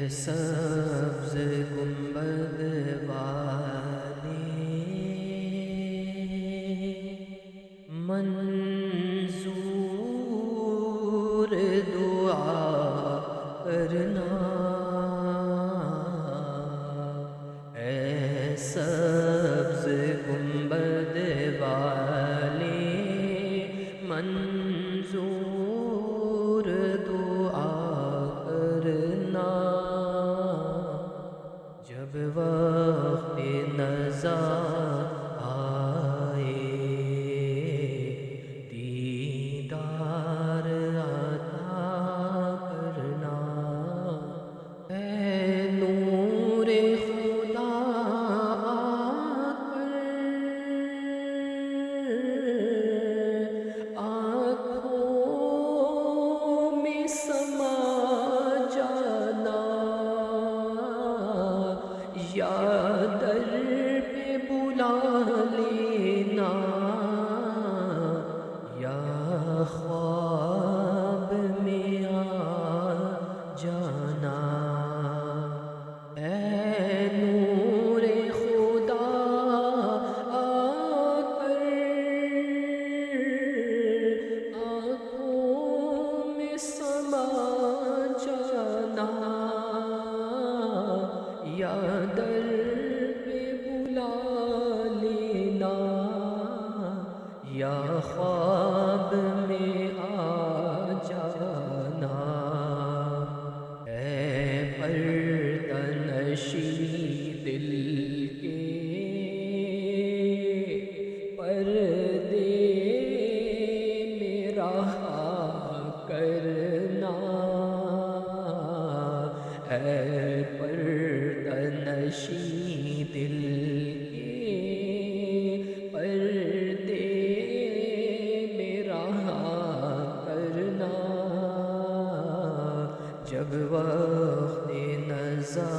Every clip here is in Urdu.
سبز گنبد والے منظور دعا کرنا، اے سبز گنبد والے منظور دعا کرنا، جب وقت نزا آئے دیدار عطا کرنا، اے نور خدا آ کر آنکھوں میں سما جانا، یا در پہ بلا لینا، یا خواب میں آ جانا، اے نور خدا آ کر آنکھوں میں سما جانا، یا در پہ بلا لینا، یا خواب میں آ جانا، اے پردہ نشی دل کے پردے میں رہا کرنا، اے پردہ نشی دل کے پردے میں رہا کرنا، جب وقت نزا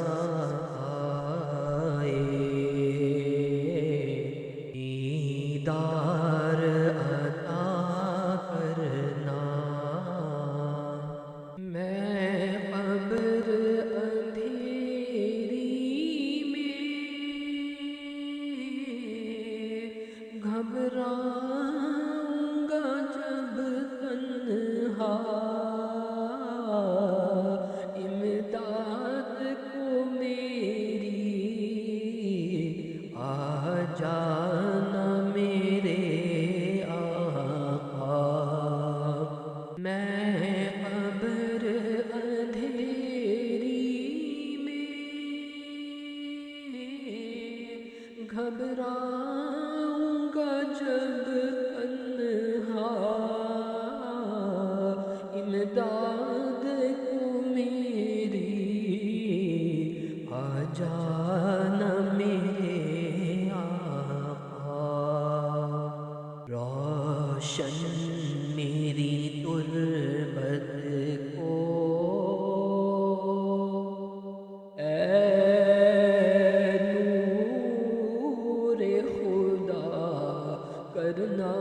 آئے دیدار عطا کرنا، میں قبر اندھیری میں گھبراؤں گا جب تنہا، امداد کو میری آ جانا میرے آقا، میں قبر اندھیری میں گھبراؤں گا جب تنہا، امداد کو میری آ جانا میرے آقا، روشن میری تربت کو اے نور خدا کرنا،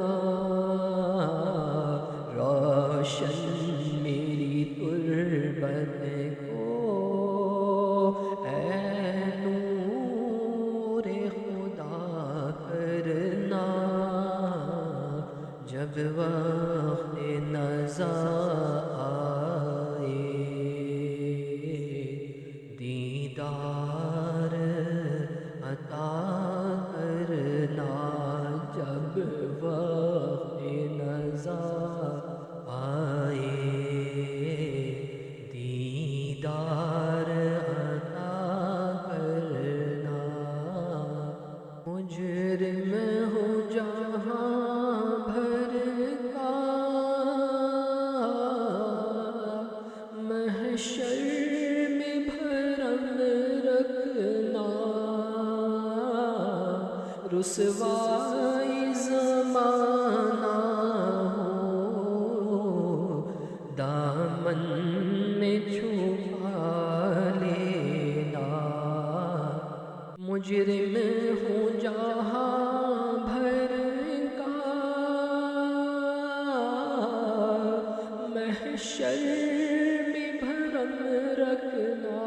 روشن میری تربت کو اے نور خدا کرنا، جب وقت نزا آئے دیدار عطا کرنا، جب وقت نزا آئے دیدار عطا کرنا، مجرم ہوں جہاں بھر کا محشر میں بھرم رکھنا، رسوائی زمانہ ہو دامن میں چھپا لینا، مجرم ہوں جہاں بھر کا محشر میں بھرم رکھنا،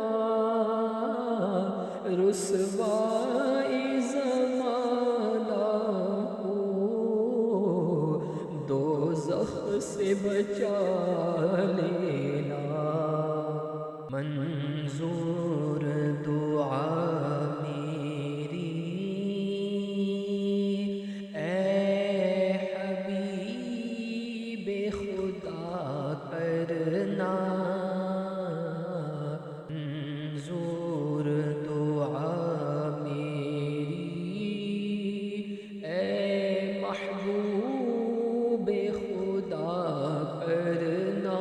منظور دعا میری اے حبیب خدا کرنا، منظور دعا میری اے محبوب خدا کرنا،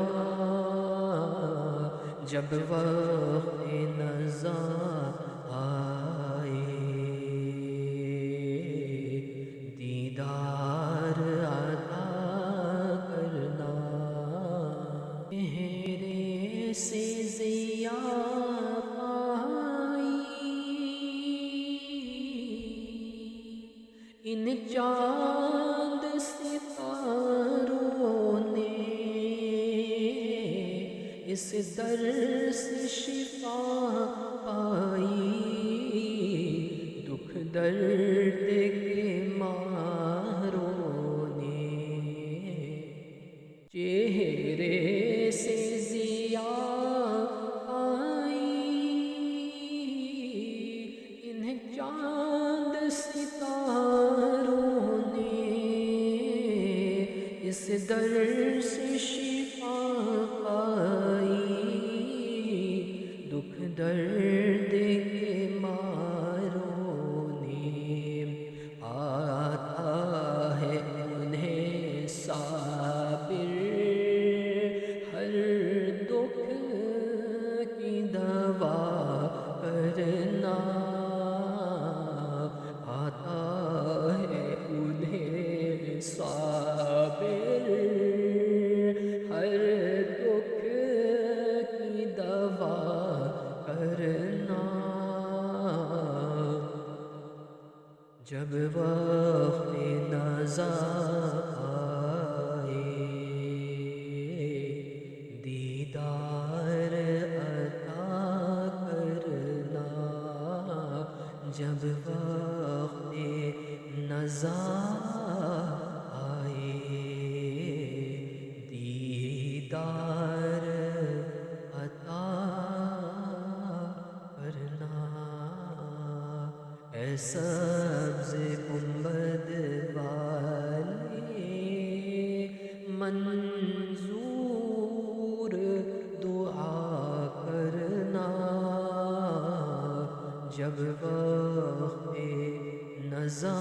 جب وقت نزا آئے دیدار عطا کرنا، چہرے سے ضیا پائی ان چاند ستاروں نے، اس در سے شفا پائی، دکھ درد کے ماروں نے، چہرے سے ضیا آئی ان چاند ستاروں نے، اس در سے شفا پائی، دکھ درد کے ماروں نے، آتا ہے انہیں صابر ہر دکھ کی دوا کرنا، آتا ہے انہیں صابر ہر دکھ کی دوا کرنا، جب وقت نزا آئے دیدار عطا کرنا، جب وقت نزا آئے دیدار عطا کرنا، اے سبز گنبد والے منظور دعا کرنا، جب وقت نزا